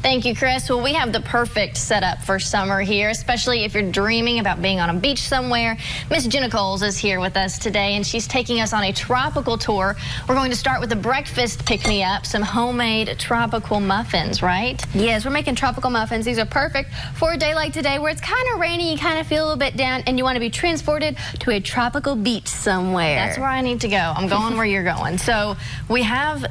Thank you, Chris. Well, we have the perfect setup for summer here, especially if you're dreaming about being on a beach somewhere. Miss Jenna is here with us today, and she's taking us on a tropical tour. We're going to start with a breakfast pick-me-up, some homemade tropical muffins, right? Yes, we're making tropical muffins. These are perfect for a day like today where it's kind of rainy, you kind of feel a little bit down, and you want to be transported to a tropical beach somewhere. That's where I need to go. I'm going where you're going. So we have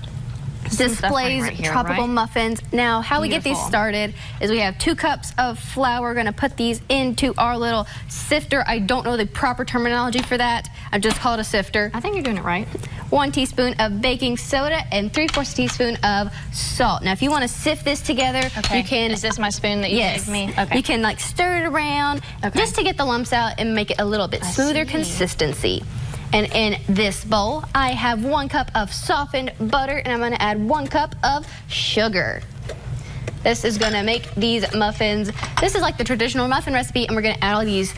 displays right here, tropical right? muffins. Now, how we get these Beautiful. started is we have 2 cups of flour. We're going to put these into our little sifter. I don't know the proper terminology for that. I just call it a sifter. I think you're doing it right. 1 teaspoon of baking soda and 3/4 teaspoon of salt. Now, if you want to sift this together, Okay. you can. Is this my spoon that you gave me? Okay. You can like stir it around just to get the lumps out and make it a little bit smoother consistency. And in this bowl, I have 1 cup of softened butter, and I'm going to add 1 cup of sugar. This is going to make these muffins. This is like the traditional muffin recipe, and we're going to add all these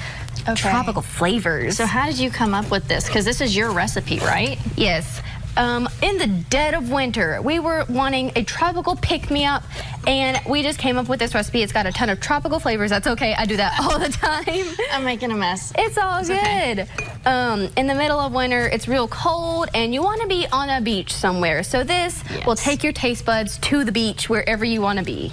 tropical flavors. So how did you come up with this? Because this is your recipe, right? Yes. In the dead of winter, we were wanting a tropical pick-me-up, and we just came up with this recipe. It's got a ton of tropical flavors. That's okay. I do that all the time. I'm making a mess. It's all good. Okay. In the middle of winter, it's real cold, and you want to be on a beach somewhere. So this will take your taste buds to the beach wherever you want to be.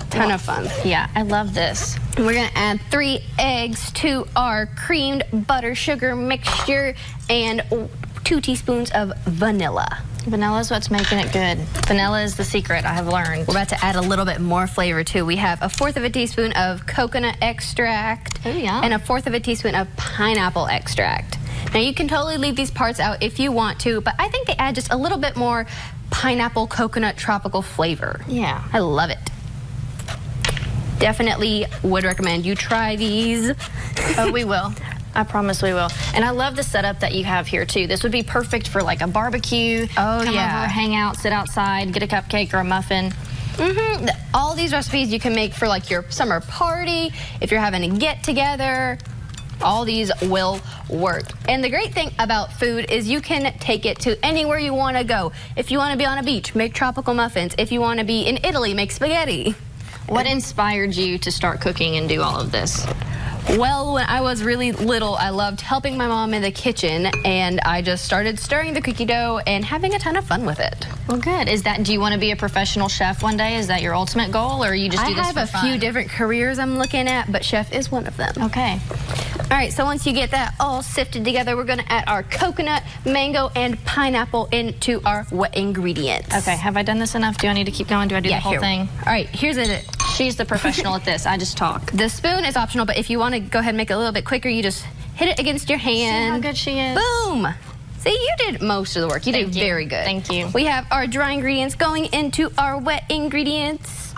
Ton of fun. Yeah, I love this. We're going to add 3 eggs to our creamed butter sugar mixture and 2 teaspoons of vanilla. Vanilla is what's making it good. Vanilla is the secret, I have learned. We're about to add a little bit more flavor too. We have 1/4 teaspoon of coconut extract and 1/4 teaspoon of pineapple extract. Now you can totally leave these parts out if you want to, but I think they add just a little bit more pineapple coconut tropical flavor. Yeah. I love it. Definitely would recommend you try these. Oh, we will. I promise we will. And I love the setup that you have here too. This would be perfect for like a barbecue. Oh, Come yeah. over, hang out, sit outside, get a cupcake or a muffin. All these recipes you can make for like your summer party, if you're having a get together. All these will work. And the great thing about food is you can take it to anywhere you want to go. If you want to be on a beach, make tropical muffins. If you want to be in Italy, make spaghetti. What inspired you to start cooking and do all of this? Well, when I was really little, I loved helping my mom in the kitchen, and I just started stirring the cookie dough and having a ton of fun with it. Well, good. Do you want to be a professional chef one day? Is that your ultimate goal, or you just do this for fun? I have a few different careers I'm looking at, but chef is one of them. Okay. All right, so once you get that all sifted together, we're going to add our coconut, mango, and pineapple into our wet ingredients. Okay, have I done this enough? Do I need to keep going? Do I do the whole thing? All right, here's it. She's the professional at this. I just talk. The spoon is optional, but if you want to go ahead and make it a little bit quicker, you just hit it against your hand. See how good she is? Boom! See, you did most of the work. You did very good. Thank you. We have our dry ingredients going into our wet ingredients.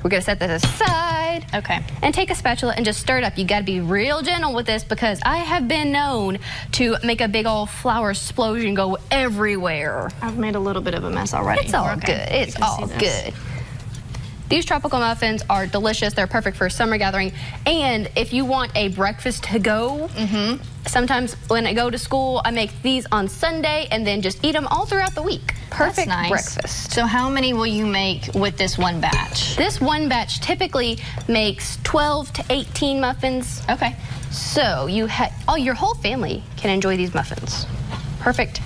We're going to set this aside. Okay. And take a spatula and just stir it up. You got to be real gentle with this because I have been known to make a big old flour explosion go everywhere. I've made a little bit of a mess already. It's all good. It's all good. These tropical muffins are delicious. They're perfect for a summer gathering. And if you want a breakfast to go, sometimes when I go to school, I make these on Sunday and then just eat them all throughout the week. Perfect breakfast. So how many will you make with this one batch? This one batch typically makes 12 to 18 muffins. Okay. So your whole family can enjoy these muffins. Perfect.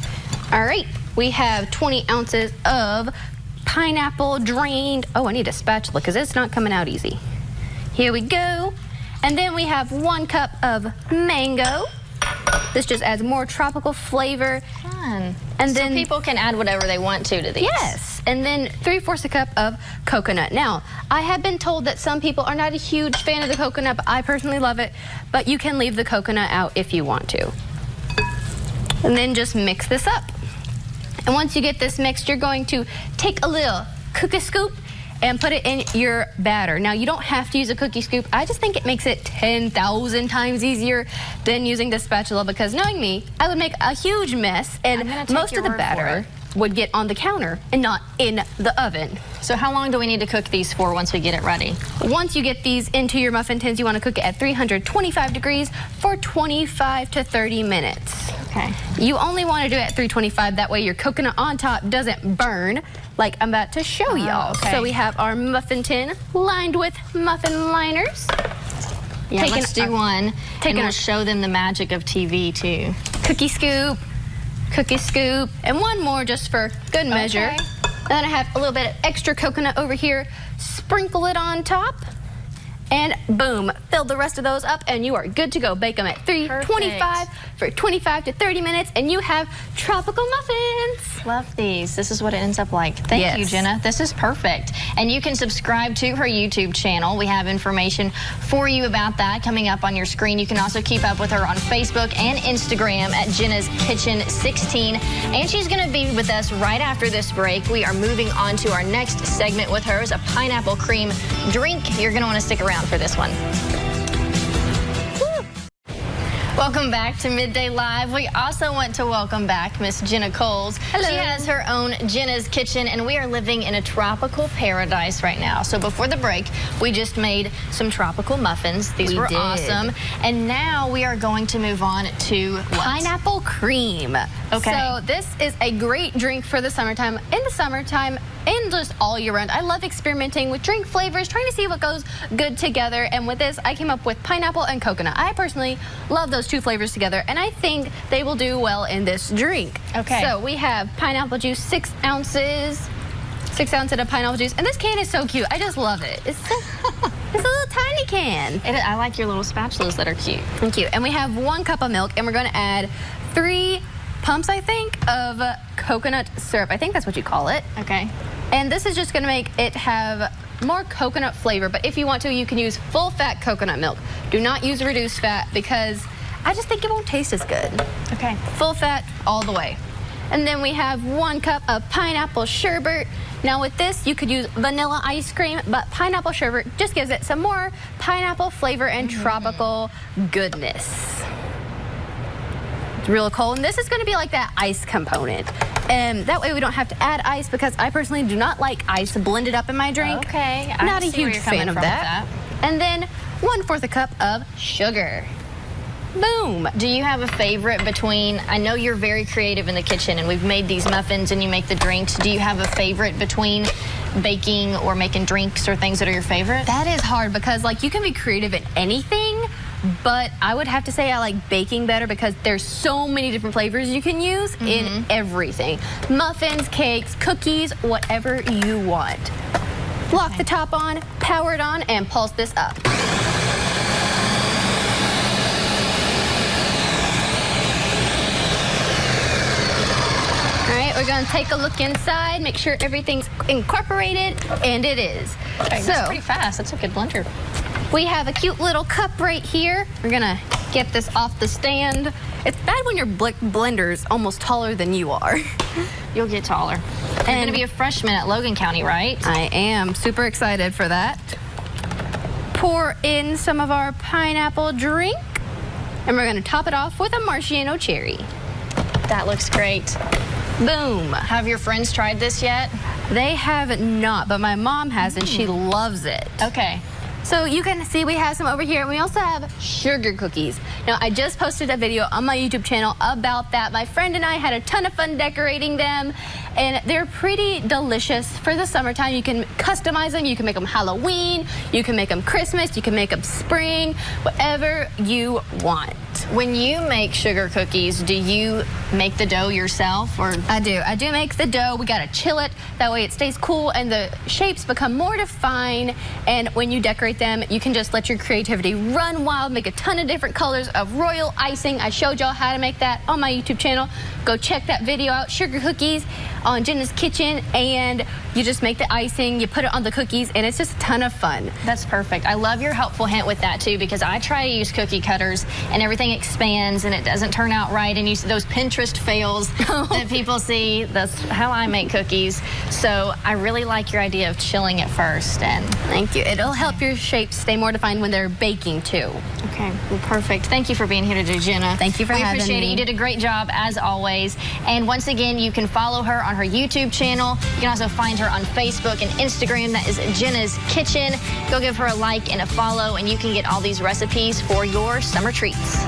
All right. We have 20 ounces of pineapple drained. Oh, I need a spatula because it's not coming out easy. Here we go. And then we have 1 cup of mango. This just adds more tropical flavor. Fun. And so then people can add whatever they want to these. Yes. And then 3/4 cup of coconut. Now, I have been told that some people are not a huge fan of the coconut, but I personally love it. But you can leave the coconut out if you want to. And then just mix this up. And once you get this mixed, you're going to take a little cookie scoop and put it in your batter. Now, you don't have to use a cookie scoop. I just think it makes it 10,000 times easier than using the spatula because knowing me, I would make a huge mess and most of the batter would get on the counter and not in the oven. So how long do we need to cook these for once we get it ready? Once you get these into your muffin tins, you want to cook it at 325 degrees for 25 to 30 minutes. Okay. You only want to do it at 325. That way your coconut on top doesn't burn like I'm about to show y'all. Okay. So we have our muffin tin lined with muffin liners. Yeah, let's do one. And we'll our show them the magic of TV too. cookie scoop, and one more just for good measure. Okay. Then I have a little bit of extra coconut over here. Sprinkle it on top. And boom, fill the rest of those up and you are good to go. Bake them at 325 for 25 to 30 minutes and you have tropical muffins. Love these. This is what it ends up like. Thank you, Jenna. This is perfect. And you can subscribe to her YouTube channel. We have information for you about that coming up on your screen. You can also keep up with her on Facebook and Instagram at Jenna's Kitchen 16. And she's going to be with us right after this break. We are moving on to our next segment with her. It's a pineapple cream drink. You're going to want to stick around for this one. Welcome back to Midday Live. We also want to welcome back Miss Jenna Coles. Hello. She has her own Jenna's Kitchen, and we are living in a tropical paradise right now. So before the break, we just made some tropical muffins. These were awesome. And now we are going to move on to what? Pineapple cream. Okay. So this is a great drink for the summertime. In the summertime and just all year round, I love experimenting with drink flavors, trying to see what goes good together. And with this, I came up with pineapple and coconut. I personally love those two flavors together, and I think they will do well in this drink. Okay. So we have pineapple juice, 6 ounces. 6 ounces of pineapple juice. And this can is so cute. I just love it. It's a little tiny can. I like your little spatulas that are cute. Thank you. And we have 1 cup of milk, and we're going to add 3 pumps, I think, of coconut syrup. I think that's what you call it. Okay. And this is just going to make it have more coconut flavor. But if you want to, you can use full-fat coconut milk. Do not use reduced fat because I just think it won't taste as good. Okay. Full fat all the way. And then we have 1 cup of pineapple sherbet. Now with this, you could use vanilla ice cream, but pineapple sherbet just gives it some more pineapple flavor and tropical goodness. It's real cold, and this is going to be like that ice component. And that way we don't have to add ice because I personally do not like ice blended up in my drink. Okay. Not a huge fan of that. And then 1/4 a cup of sugar. Boom. Do you have a favorite between, I know you're very creative in the kitchen and we've made these muffins and you make the drinks. Do you have a favorite between baking or making drinks or things that are your favorite? That is hard because like you can be creative in anything, but I would have to say I like baking better because there's so many different flavors you can use in everything. Muffins, cakes, cookies, whatever you want. Lock the top on, power it on, and pulse this up. We're going to take a look inside, make sure everything's incorporated, and it is. Okay, that's pretty fast. That's a good blender. We have a cute little cup right here. We're going to get this off the stand. It's bad when your blender's almost taller than you are. You'll get taller. You're going to be a freshman at Logan County, right? I am. Super excited for that. Pour in some of our pineapple drink, and we're going to top it off with a maraschino cherry. That looks great. Boom. Have your friends tried this yet? They have not, but my mom has, and she loves it. Okay. So you can see we have some over here, and we also have sugar cookies. Now, I just posted a video on my YouTube channel about that. My friend and I had a ton of fun decorating them, and they're pretty delicious for the summertime. You can customize them. You can make them Halloween. You can make them Christmas. You can make them spring, whatever you want. When you make sugar cookies, do you make the dough yourself? Or I do. I do make the dough. We got to chill it. That way it stays cool and the shapes become more defined. And when you decorate them, you can just let your creativity run wild, make a ton of different colors of royal icing. I showed y'all how to make that on my YouTube channel. Go check that video out, sugar cookies on Jenna's Kitchen, and you just make the icing, you put it on the cookies, and it's just a ton of fun. That's perfect. I love your helpful hint with that too, because I try to use cookie cutters and everything expands and it doesn't turn out right, and you see those Pinterest fails that people see. That's how I make cookies. So I really like your idea of chilling it first. And thank you. It'll help your shapes stay more defined when they're baking too. Okay, well, perfect. Thank you for being here today, Jenna. Thank you for having me. We appreciate it. You did a great job as always. And once again, you can follow her on her YouTube channel. You can also find her on Facebook and Instagram. That is Jenna's Kitchen. Go give her a like and a follow, and you can get all these recipes for your summer treats.